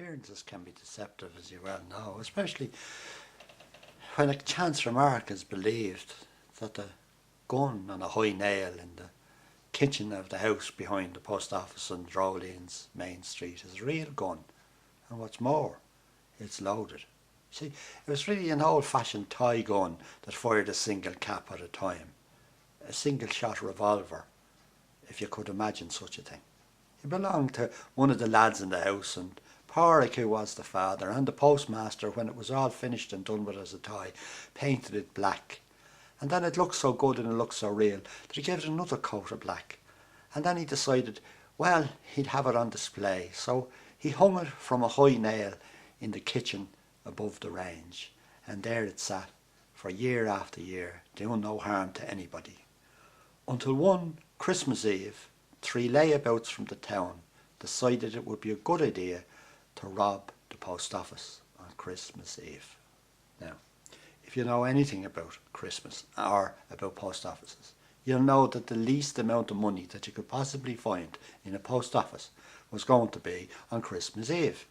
Appearances can be deceptive, as you well know, especially when a chance remark is believed that the gun on a high nail in the kitchen of the house behind the post office on Drolean's Main Street is a real gun, and what's more, it's loaded. See, it was really an old-fashioned toy gun that fired a single cap at a time, a single-shot revolver, if you could imagine such a thing. It belonged to one of the lads in the house, and Pádraig, who was the father, and the postmaster, when it was all finished and done with as a toy, painted it black. And then it looked so good and it looked so real that he gave it another coat of black. And then he decided, well, he'd have it on display. So he hung it from a high nail in the kitchen above the range. And there it sat for year after year, doing no harm to anybody. Until one Christmas Eve, 3 layabouts from the town decided it would be a good idea to rob the post office on Christmas Eve. Now, if you know anything about Christmas or about post offices, you'll know that the least amount of money that you could possibly find in a post office was going to be on Christmas Eve.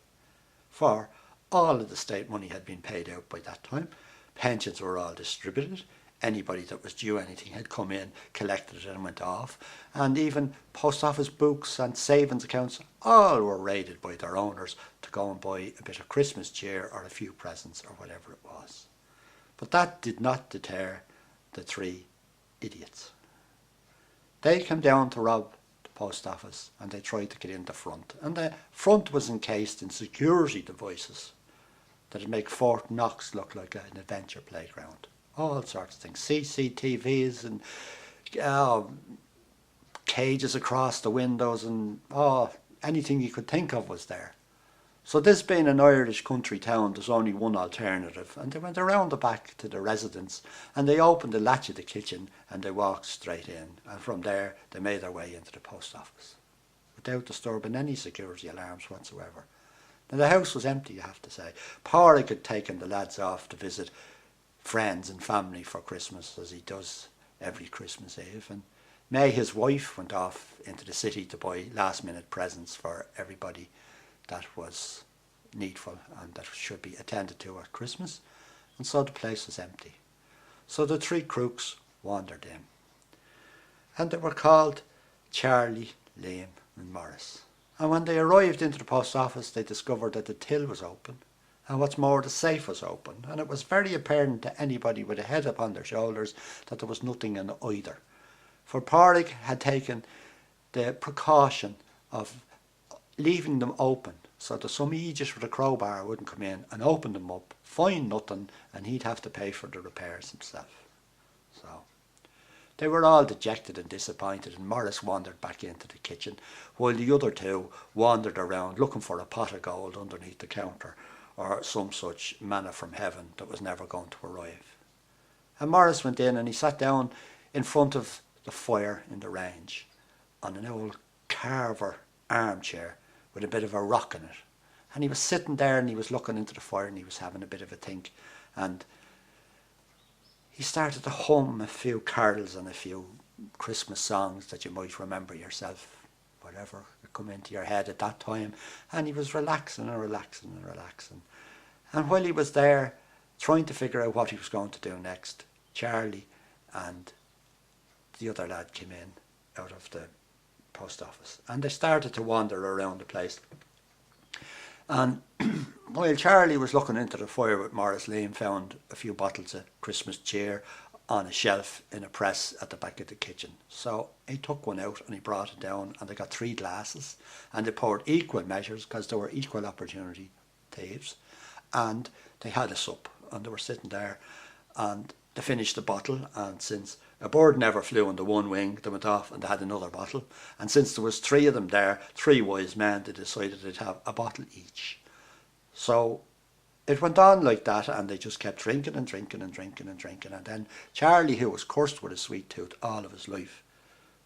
For all of the state money had been paid out by that time, pensions were all distributed, anybody that was due anything had come in, collected it and went off, and even post office books and savings accounts all were raided by their owners to go and buy a bit of Christmas cheer or a few presents or whatever it was. But that did not deter the 3 idiots. They came down to rob the post office and they tried to get in the front, and the front was encased in security devices that would make Fort Knox look like an adventure playground. All sorts of things, CCTVs and cages across the windows, and anything you could think of was there. So this being an Irish country town, there's only one alternative, and they went around the back to the residence and they opened the latch of the kitchen and they walked straight in, and from there they made their way into the post office without disturbing any security alarms whatsoever. Now the house was empty, you have to say. Pádraig had taken the lads off to visit friends and family for Christmas, as he does every Christmas Eve, and May, his wife, went off into the city to buy last minute presents for everybody that was needful and that should be attended to at Christmas, and so the place was empty. So the 3 crooks wandered in, and they were called Charlie, Liam and Maurice. And when they arrived into the post office, they discovered that the till was open, and what's more, the safe was open, and it was very apparent to anybody with a head upon their shoulders that there was nothing in either. For Pádraig had taken the precaution of leaving them open so that some Aegis with a crowbar wouldn't come in and open them up, find nothing, and he'd have to pay for the repairs himself. So they were all dejected and disappointed, and Maurice wandered back into the kitchen while the other 2 wandered around looking for a pot of gold underneath the counter or some such manna from heaven that was never going to arrive. And Maurice went in and he sat down in front of the fire in the range on an old carver armchair with a bit of a rock in it. And he was sitting there and he was looking into the fire and he was having a bit of a think, and he started to hum a few carols and a few Christmas songs that you might remember yourself, whatever come into your head at that time, and he was relaxing and relaxing and relaxing. And while he was there trying to figure out what he was going to do next, Charlie and the other lad came in out of the post office, and they started to wander around the place. And while Charlie was looking into the fire with Maurice, Liam found a few bottles of Christmas cheer on a shelf in a press at the back of the kitchen. So he took one out and he brought it down, and they got 3 glasses and they poured equal measures because they were equal opportunity thieves, and they had a sup and they were sitting there and they finished the bottle, and since a bird never flew under one wing, they went off and they had another bottle, and since there was 3 of them there, 3 wise men, they decided they'd have a bottle each. So it went on like that, and they just kept drinking and drinking and drinking and drinking. And then Charlie, who was cursed with a sweet tooth all of his life,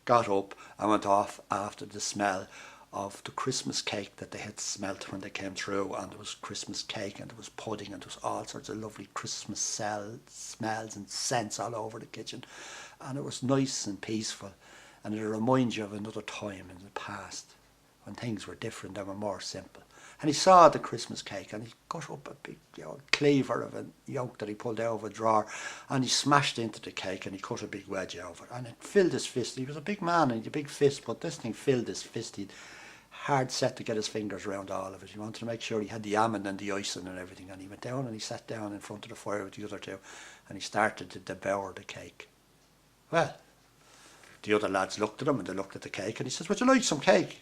got up and went off after the smell of the Christmas cake that they had smelt when they came through. And there was Christmas cake and there was pudding and there was all sorts of lovely Christmas smells and scents all over the kitchen. And it was nice and peaceful, and it reminds you of another time in the past when things were different and were more simple. And he saw the Christmas cake and he got up a big cleaver of a yolk that he pulled out of a drawer and he smashed into the cake and he cut a big wedge out of it. And it filled his fist. He was a big man and he had a big fist, but this thing filled his fist. He'd hard set to get his fingers around all of it. He wanted to make sure he had the almond and the icing and everything. And he went down and he sat down in front of the fire with the other two and he started to devour the cake. Well, the other lads looked at him and they looked at the cake and he says, "Would you like some cake?"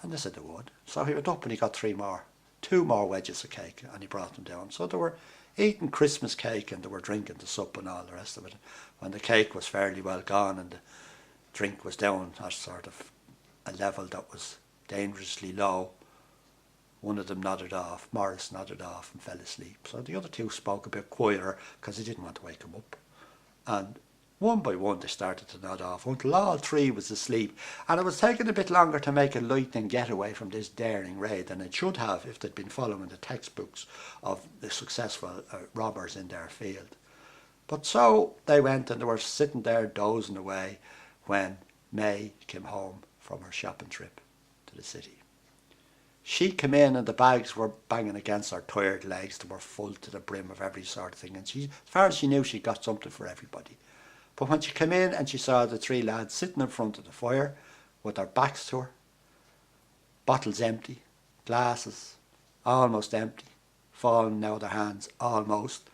And they said they would. So he went up and he got two more wedges of cake and he brought them down. So they were eating Christmas cake and they were drinking the sup and all the rest of it. When the cake was fairly well gone and the drink was down at sort of a level that was dangerously low, one of them nodded off, Morris nodded off and fell asleep. So the other two spoke a bit quieter because they didn't want to wake him up. And one by one they started to nod off until all three was asleep, and it was taking a bit longer to make a lightning getaway from this daring raid than it should have if they'd been following the textbooks of the successful robbers in their field. But so they went and they were sitting there dozing away when May came home from her shopping trip to the city. She came in and the bags were banging against her tired legs. They were full to the brim of every sort of thing, and she, as far as she knew, she got something for everybody. But when she came in and she saw the three lads sitting in front of the fire with their backs to her, bottles empty, glasses almost empty, falling out of their hands almost,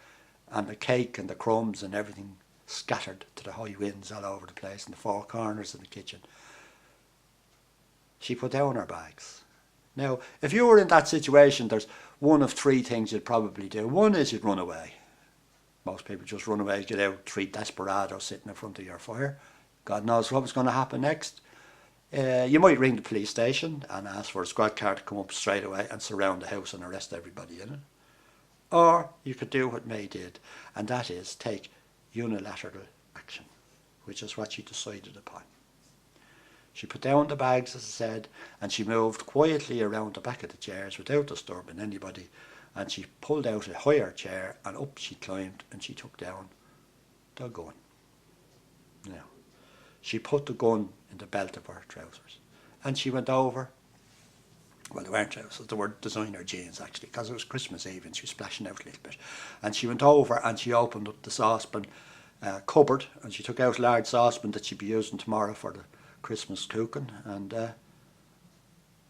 and the cake and the crumbs and everything scattered to the high winds all over the place in the four corners of the kitchen, she put down her bags. Now, if you were in that situation, there's one of three things you'd probably do. One is you'd run away. Most people just run away, get out, three desperados sitting in front of your fire. God knows what was going to happen next. You might ring the police station and ask for a squad car to come up straight away and surround the house and arrest everybody in it. Or you could do what May did, and that is take unilateral action, which is what she decided upon. She put down the bags, as I said, and she moved quietly around the back of the chairs without disturbing anybody, and she pulled out a higher chair and up she climbed and she took down the gun. Now, she put the gun in the belt of her trousers and she went over, well, they weren't trousers, they were designer jeans actually, because it was Christmas Eve and she was splashing out a little bit, and she went over and she opened up the saucepan cupboard and she took out a large saucepan that she'd be using tomorrow for the Christmas cooking, and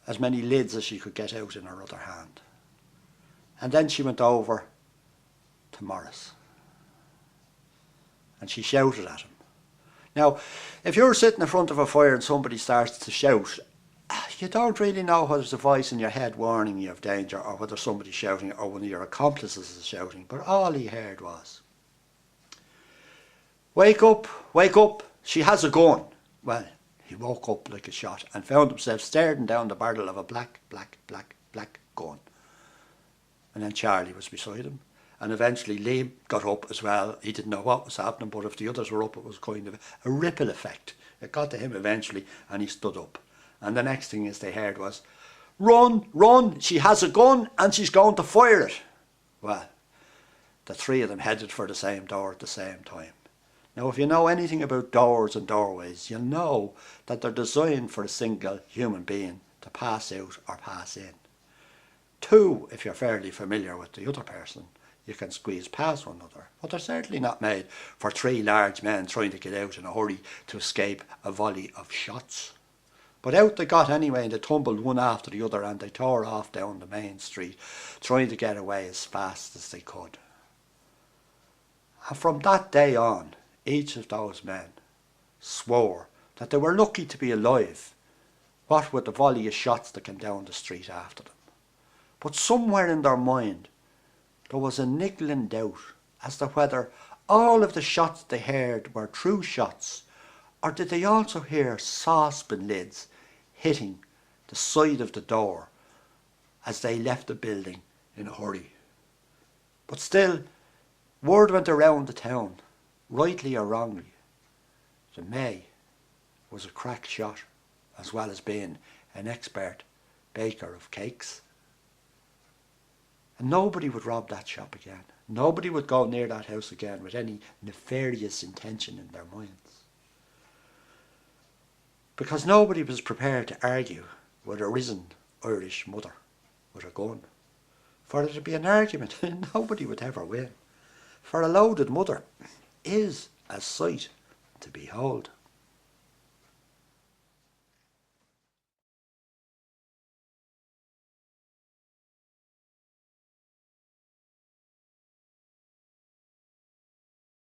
as many lids as she could get out in her other hand. And then she went over to Morris and she shouted at him. Now, if you're sitting in front of a fire and somebody starts to shout, you don't really know whether there's a voice in your head warning you of danger or whether somebody's shouting or one of your accomplices is shouting. But all he heard was, wake up, she has a gun." Well, he woke up like a shot and found himself staring down the barrel of a black gun. And then Charlie was beside him. And eventually Liam got up as well. He didn't know what was happening, but if the others were up, it was kind of a ripple effect. It got to him eventually, and he stood up. And the next thing they heard was, run, she has a gun and she's going to fire it. Well, the three of them headed for the same door at the same time. Now, if you know anything about doors and doorways, you'll know that they're designed for a single human being to pass out or pass in. Two, if you're fairly familiar with the other person, you can squeeze past one another. But they're certainly not made for three large men trying to get out in a hurry to escape a volley of shots. But out they got anyway, and they tumbled one after the other and they tore off down the main street, trying to get away as fast as they could. And from that day on, each of those men swore that they were lucky to be alive, what with the volley of shots that came down the street after them. But somewhere in their mind there was a niggling doubt as to whether all of the shots they heard were true shots, or did they also hear saucepan lids hitting the side of the door as they left the building in a hurry. But still, word went around the town, rightly or wrongly, that May was a crack shot as well as being an expert baker of cakes. And nobody would rob that shop again. Nobody would go near that house again with any nefarious intention in their minds. Because nobody was prepared to argue with a risen Irish mother with a gun. For there to be an argument, nobody would ever win. For a loaded mother is a sight to behold.